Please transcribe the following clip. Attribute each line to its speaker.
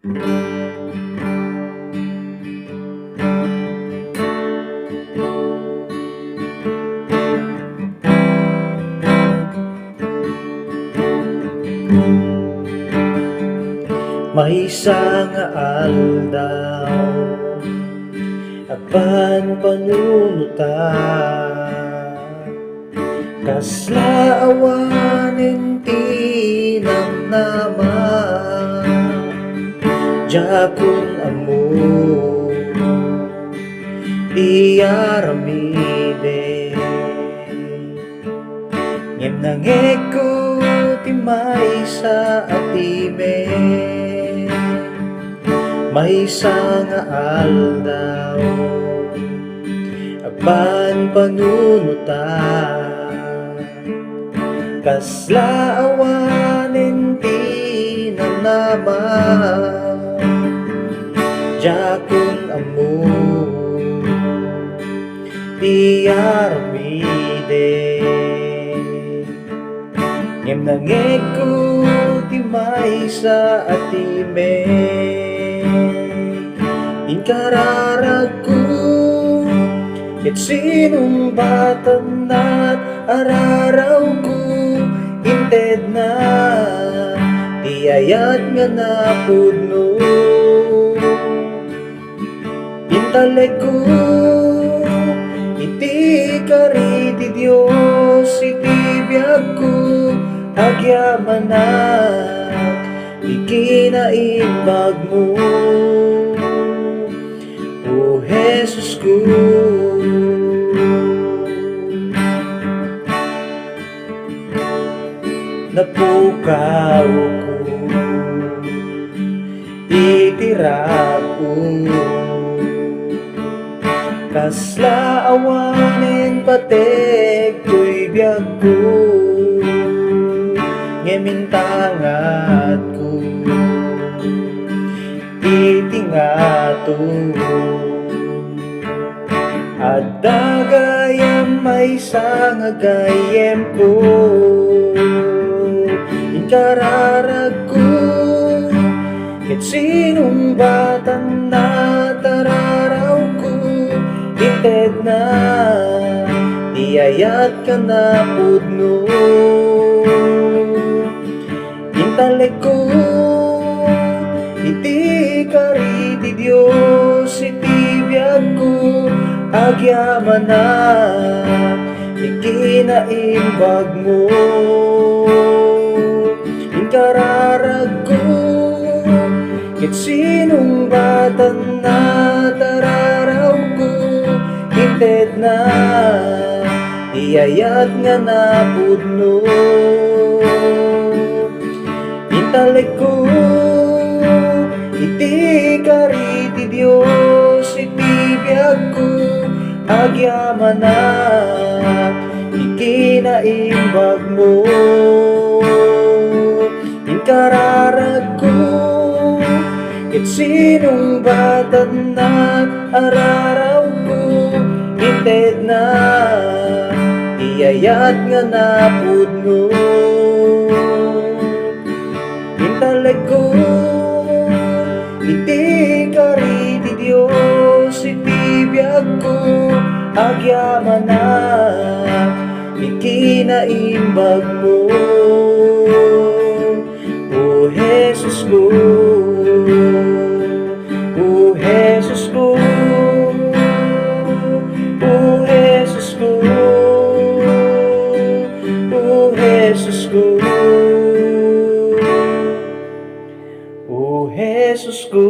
Speaker 1: May isang aldaw apan panunutan kasla awanen tinam naman jakun amo diaramide ngem nangeko timay sa atime. May isang aldaw apan panunutan kasla awanen tinam naman jakun amo diaramide ngem nangeko timay sa atime. Inkararaku ket sinumbatan at araraw ko inted na tiyayat nga napudno intalek ko iti kariti Dios iti biyag ko agyamanak ikinaimbag mo O Jesus ko. Napukaw ko itirap ko kasla awanen patek ko'y biyag ko ngemintangat ko itingato at dagayam may sangagayem ko inkararag ko ket sinumbatan na tararaw ko inted na tiyayat ka na pudno intalek ko iti kariti Dios iti biyag ko agyamanak ikinaimbag mo inkararag ko ket sinumbatan na tararaw ko inted na tiyayat nga napudno intalek ko iti kariti Dios iti biyag ko agyamanak ikinaimbag mo inkararag ko ket sinumbatan na araraw ko inted na tiyayat nga napudno intalek ko iti kariti Dios iti biyag ko agyamanak ikinaimbag mo O Jesus ko. O Jesus ko. O Jesus ko. O Jesus ko. O Jesus ko.